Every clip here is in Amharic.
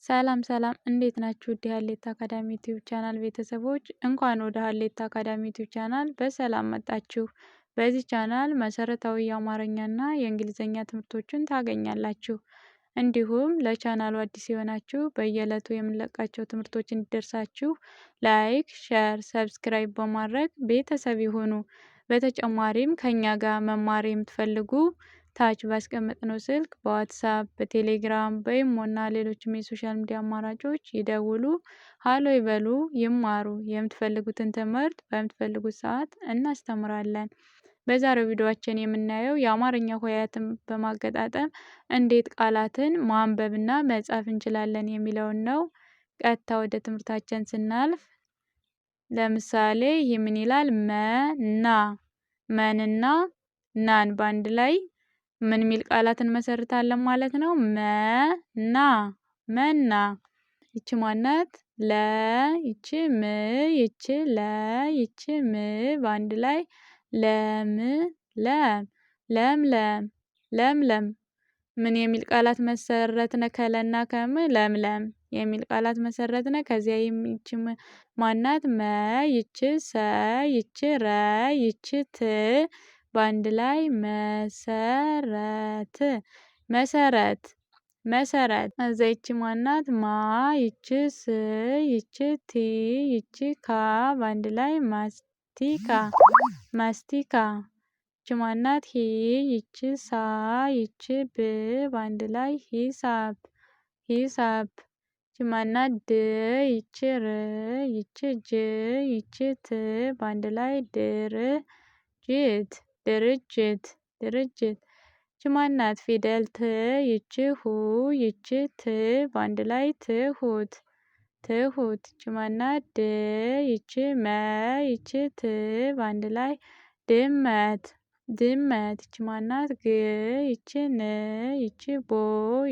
ሰላም ሰላም እንዴት ናችሁ? ውድ የሀሌታ አካዳሚ ዩቲዩብ ቻናል ቤተሰቦች እንኳን ወደ ሀሌታ አካዳሚ ዩቲዩብ ቻናል በሰላም መጣችሁ። በዚህ ቻናል መሰረታዊ የአማርኛና የእንግሊዝኛ ትምህርቶችን ታገኛላችሁ። እንዲሁም ለቻናሉ አዲስ የሆናችሁ በየዕለቱ የምንለቃቸው ትምህርቶች እንዲደርሳችሁ ላይክ፣ ሼር፣ ሰብስክራይብ በማድረግ ቤተሰብ ይሁኑ። በተጨማሪም ከኛ ጋር መማር የምትፈልጉ ታች ባስቀመጥነው ስልክ በዋትሳፕ፣ በቴሌግራም፣ በኢሞና ሌሎችም የሶሻል ሚዲያ አማራጮች ይደውሉ፣ ሃሎ ይበሉ፣ ይማሩ። የምትፈልጉትን ትምህርት በምትፈልጉት ሰዓት እናስተምራለን። በዛሬው ቪዲዮአችን የምናየው የአማርኛ ሆሄያትን በማገጣጠም እንዴት ቃላትን ማንበብና መጻፍ እንችላለን የሚለውን ነው። ቀጥታ ወደ ትምህርታችን ስናልፍ ለምሳሌ ይህ ምን ይላል? መና መንና ናን በአንድ ላይ ምን ሚል ቃላትን እንመሰርታለን ማለት ነው። መና መና። ይቺ ማናት? ለ ይቺ ም ይቺ ለ ይቺ ም በአንድ ላይ ለም ለም ለምለም ለምለም። ምን የሚል ቃላት መሰረትነ? ከለና ከም ለምለም የሚል ቃላት መሰረትነ። ከዚያ ይቺ ማናት? መ ይቺ ሰ ይቺ ረ ይቺ ት በአንድ ላይ መሰረት መሰረት መሰረት። እዛ ይቺ ማናት? ማ ይቺ ስ ይቺ ቲ ይቺ ካ በአንድ ላይ ማስቲካ ማስቲካ። ይቺ ማናት? ሂ ይቺ ሳ ይቺ ብ በአንድ ላይ ሂሳብ ሂሳብ። ይቺ ማናት? ድ ይቺ ር ይቺ ጅ ይቺ ት በአንድ ላይ ድርጅት ድርጅት ድርጅት። ይቺ ማናት? ፊደል ት ይቺ ሁ ይቺ ት በአንድ ላይ ትሁት ትሁት። ይቺ ማናት? ድ ይቺ መ ይቺ ት በአንድ ላይ ድመት ድመት። ይቺ ማናት? ግ ይቺ ን ይቺ ቦ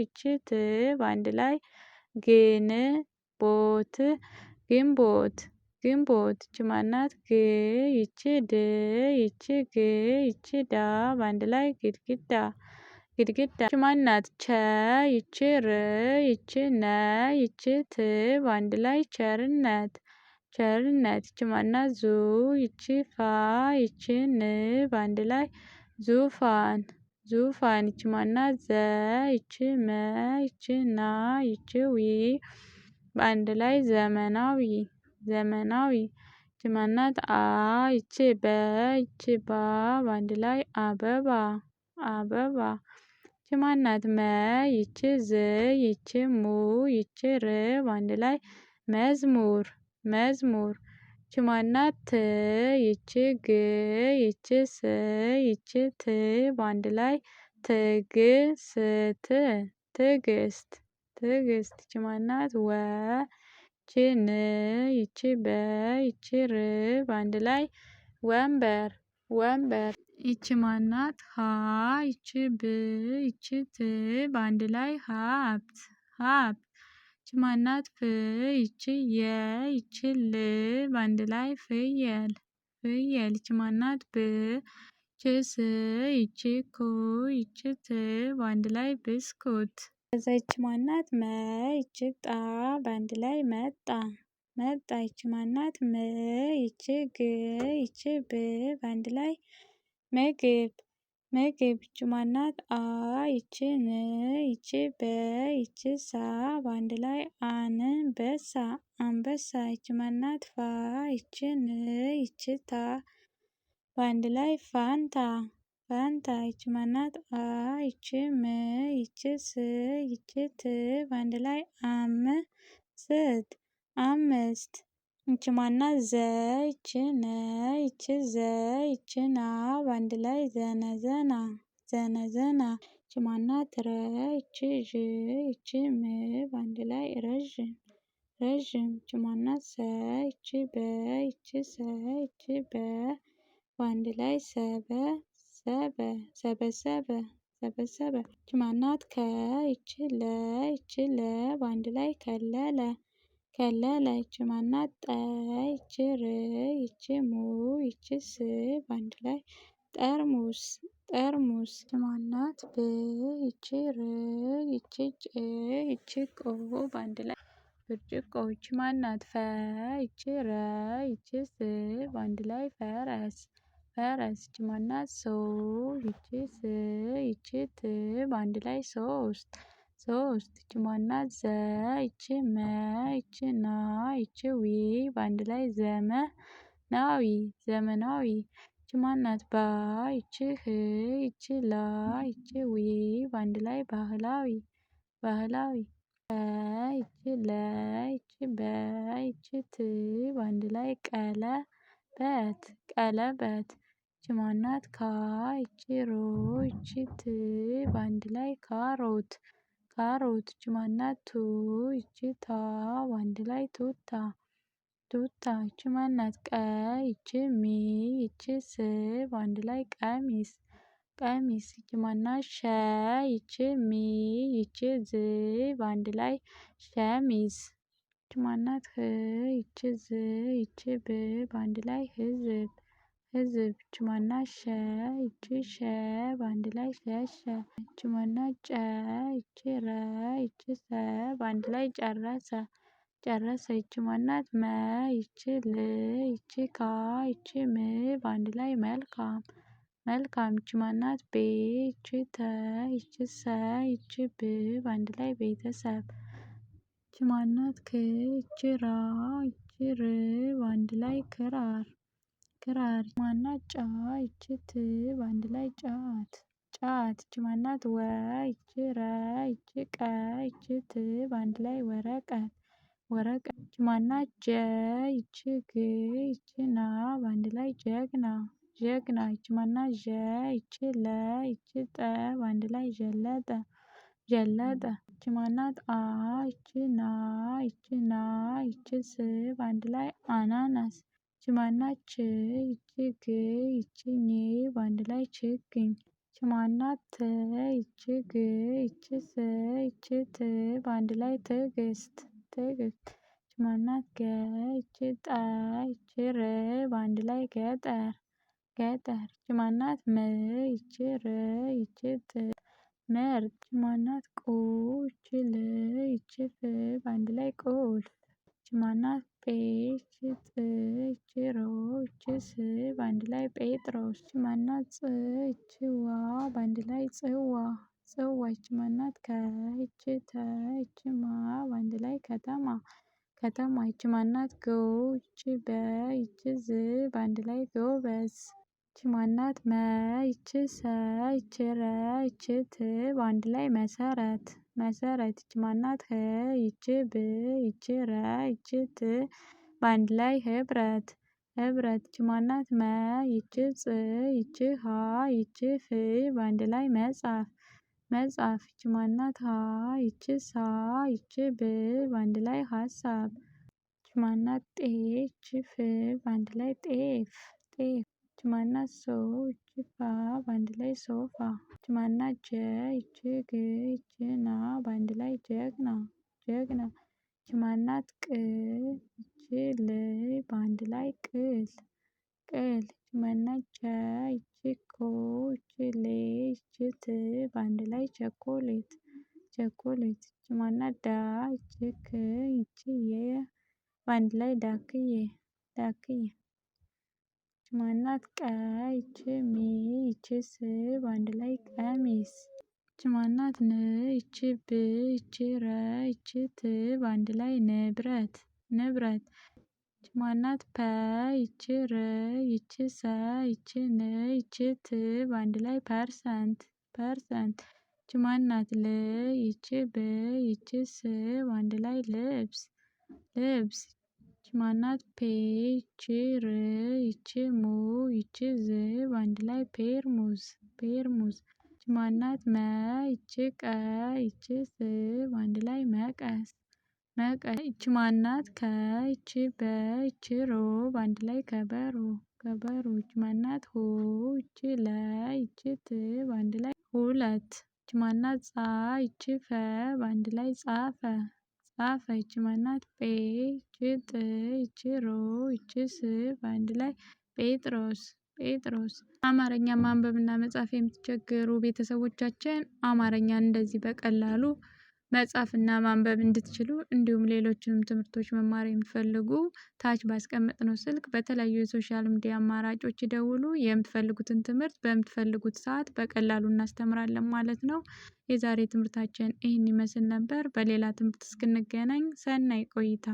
ይቺ ት በአንድ ላይ ግንቦት ግንቦት ግንቦት። ይቺ ማናት? ግ ይቺ ድ ይቺ ግ ይቺ ዳ በአንድ ላይ ግድግዳ ግድግዳ። ይቺ ማናት? ቸ ይቺ ር ይቺ ነ ይቺ ት በአንድ ላይ ቸርነት ቸርነት። ይቺ ማናት? ዙ ይቺ ፋ ይቺ ን በአንድ ላይ ዙፋን ዙፋን። ይቺ ማናት? ዘ ይቺ መ ይቺ ና ይቺ ዊ በአንድ ላይ ዘመናዊ ዘመናዊ። ይቺ ማናት? አ ይቺ በ ይቺ ባ በአንድ ላይ አበባ አበባ። ይቺ ማናት? መ ይቺ ዝ ይቺ ሙ ይቺ ር በአንድ ላይ መዝሙር መዝሙር። ይቺ ማናት? ት ይቺ ግ ይቺ ስ ይቺ ት በአንድ ላይ ትግስት ትግስት ትግስት። ይቺ ማናት? ወ ይቺ ን ይቺ በ ይቺ ር በአንድ ላይ ወንበር ወንበር። ይቺ ማናት? ሀ ይቺ ብ ይቺ ት በአንድ ላይ ሀብት ሀብት። ይቺ ማናት? ፍ ይቺ የ ይቺ ል በአንድ ላይ ፍየል ፍየል። ይቺ ማናት? ብ ይቺ ስ ይቺ ኩ ይቺ ት በአንድ ላይ ብስኩት። ከዛ ይቺ ማናት? መ ይቺ ጣ በአንድ ላይ መጣ መጣ። ይቺ ማናት? ም ይቺ ግ ይቺ ብ በአንድ ላይ ምግብ ምግብ። ይቺ ማናት? አ ይቺ ን ይቺ በ ይቺ ሳ በአንድ ላይ አንበሳ አንበሳ። ይቺ ማናት? ፋ ይቺ ን ይቺ ታ በአንድ ላይ ፋንታ ፋንታ። ይቺ ማናት? አ ይቺ ም ይቺ ስ ይቺ ት በአንድ ላይ አምስት አምስት። ይቺ ማናት? ዘ ይቺ ነ ይቺ ዘ ይቺ ና በአንድ ላይ ዘነዘና ዘነዘና። ይቺ ማናት? ረ ይቺ ዥ ይቺ ም በአንድ ላይ ረዥም ረዥም። ይቺ ማናት? ሰ ይቺ በ ይቺ ሰ ይቺ በ በአንድ ላይ ሰበሰበ ሰበሰበ ሰበሰበ። ይቺ ማናት? ከ ይቺ ለ ይቺ ለ በአንድ ላይ ከለለ ከለለ። ይቺ ማናት? ጠ ይቺ ር ይቺ ሙ ይቺ ስ በአንድ ላይ ጠርሙስ ጠርሙስ። ይች ማናት? ብ ይቺ ር ይቺ ጭ ይቺ ቆ በአንድ ላይ ብርጭቆ። ይች ማናት? ፈ ይቺ ረ ይቺ ስ በአንድ ላይ ፈረስ ፈረስ። ይች ማናት? ሶ ይቺ ስ ይቺ ት በአንድ ላይ ሶስት ሶስት። ይች ማናት? ዘ ይቺ መ ይቺ ና ይቺ ዊ በአንድ ላይ ዘመናዊ ዘመናዊ። ይች ማናት? ባ ይቺ ህ ይቺ ላ ይቺ ዊ በአንድ ላይ ባህላዊ ባህላዊ። ይቺ ለ ይቺ በ ይቺ ት በአንድ ላይ ቀለበት ቀለበት። ይች ማናት? ካ ይቺ ሮ ይቺ ት በአንድ ላይ ካሮት ካሮት። ይች ማናት? ቱ ይቺ ታ በአንድ ላይ ቱታ ቱታ። ይች ማናት? ቀ ይቺ ሚ ይቺ ስ በአንድ ላይ ቀሚስ ቀሚስ። ይች ማናት? ሸ ይቺ ሚ ይቺ ዝ በአንድ ላይ ሸሚዝ። ይች ማናት? ህ ይቺ ዝ ይቺ ብ በአንድ ላይ ህዝብ ህዝብ። ይች ማናት? ሸ ይቺ ሸ በአንድ ላይ ሸሸ። ይች ማናት? ጨ ይቺ ረ ይቺ ሰ በአንድ ላይ ጨረሰ ጨረሰ። ይች ማናት? መ ይቺ ል ይቺ ካ ይቺ ም በአንድ ላይ መልካም መልካም። ይች ማናት? ቤ ይቺ ተ ይቺ ሰ ይቺ ብ በአንድ ላይ ቤተሰብ። ይች ማናት? ክ ይቺ ራ ይቺ ር በአንድ ላይ ክራር ክራር። ይች ማናት? ጫ ይቺ ት በአንድ ላይ ጫት ጫት። ይች ማናት? ወ ይቺ ረ ይቺ ቀ ይቺ ት በአንድ ላይ ወረቀት ወረቀት። ይች ማናት? ጀ ይቺ ግ ይቺ ና በአንድ ላይ ጀግና ጀግና። ይች ማናት? ዠ ይቺ ለ ይቺ ጠ በአንድ ላይ ዠለጠ ዠለጠ። ይች ማናት? አ ይቺ ና ይቺ ና ይቺ ስ በአንድ ላይ አናናስ። ይች ማናት? ች ይቺ ግ ይቺ ኝ በአንድ ላይ ችግኝ። ይች ማናት? ት ይቺ ግ ይቺ ስ ይቺ ት በአንድ ላይ ትዕግስት ትዕግስት። ይች ማናት? ገ ይቺ ጠ ይቺ ር በአንድ ላይ ገጠር ገጠር። ይች ማናት? ም ይቺ ር ይቺ ት ምርጥ። ይች ማናት? ቁ ይቺ ል ይቺ ፍ በአንድ ላይ ቁልፍ። ይች ማናት? ጴ ይቺ ጥ ይቺ ሮ ይቺ ስ በአንድ ላይ ጴጥሮስ። ይች ማናት? ጽ ይቺ ዋ በአንድ ላይ ጽዋ ጽዋ። ይች ማናት? ከ ይቺ ተ ይቺ ማ በአንድ ላይ ከተማ ከተማ። ይች ማናት? ጎ ይቺ በ ይቺ ዝ በአንድ ላይ ጎበዝ። ይች ማናት? መ ይቺ ሰ ይቺ ረ ይቺ ት በአንድ ላይ መሰረት መሰረት። ይች ማናት? ህ ይቺ ብ ይቺ ረ ይቺ ት በአንድ ላይ ህብረት ህብረት። ይች ማናት? መ ይቺ ጽ ይቺ ሀ ይቺ ፍ በአንድ ላይ መጽሐፍ መጽሐፍ። ይች ማናት? ሀ ይቺ ሳ ይቺ ብ በአንድ ላይ ሀሳብ። ይች ማናት? ጤ ይቺ ፍ በአንድ ላይ ጤፍ ጤፍ። ይች ማናት? ሶ ይቺ ፋ በአንድ ላይ ሶፋ። ይች ማናት? ጀ ይቺ ግ ይቺ ና በአንድ ላይ ጀግና ጀግና። ይች ማናት? ቅ ይቺ ል በአንድ ላይ ቅል ቅል። ይች ማናት? ቸ ይቺ ኮ ይቺ ሌ ይቺ ት በአንድ ላይ ቸኮሌት ቸኮሌት። ይች ማናት? ዳ ይቺ ክ ይቺ የ በአንድ ላይ ዳክዬ ዳክዬ። ይች ማናት? ቀ ይቺ ሚ ይቺ ስ በአንድ ላይ ቀሚስ። ይች ማናት? ን ይቺ ብ ይቺ ረ ይቺ ት በአንድ ላይ ንብረት ንብረት። ይች ማናት? ፐ ይቺ ር ይቺ ሰ ይቺ ን ይቺ ት በአንድ ላይ ፐርሰንት ፐርሰንት። ይች ማናት? ል ይቺ ብ ይቺ ስ በአንድ ላይ ልብስ ልብስ። ይች ማናት? ፔ ይቺ ር ይቺ ሙ ይቺ ዝ በአንድ ላይ ፔርሙዝ ፔርሙዝ። ይች ማናት? መ ይቺ ቀ ይቺ ስ በአንድ ላይ መቀስ መቀስ። ይች ማናት? ከ ይቺ በ ይቺ ሮ በአንድ ላይ ከበሮ ከበሮ። ይች ማናት? ሁ ይቺ ለ ይቺ ት በአንድ ላይ ሁለት። ይች ማናት? ጻ ይቺ ፈ በአንድ ላይ ጻፈ ጻፈ። ይች ማናት? ጴ ይቺ ጥ ይቺ ሮ ይቺ ስ በአንድ ላይ ጴጥሮስ ጴጥሮስ። አማርኛ ማንበብና መጻፍ የምትቸገሩ ቤተሰቦቻችን አማርኛን እንደዚህ በቀላሉ መጻፍና ማንበብ እንድትችሉ እንዲሁም ሌሎችንም ትምህርቶች መማር የምትፈልጉ ታች ባስቀመጥነው ስልክ በተለያዩ የሶሻል ሚዲያ አማራጮች ይደውሉ። የምትፈልጉትን ትምህርት በምትፈልጉት ሰዓት በቀላሉ እናስተምራለን ማለት ነው። የዛሬ ትምህርታችን ይህን ይመስል ነበር። በሌላ ትምህርት እስክንገናኝ ሰናይ ቆይታ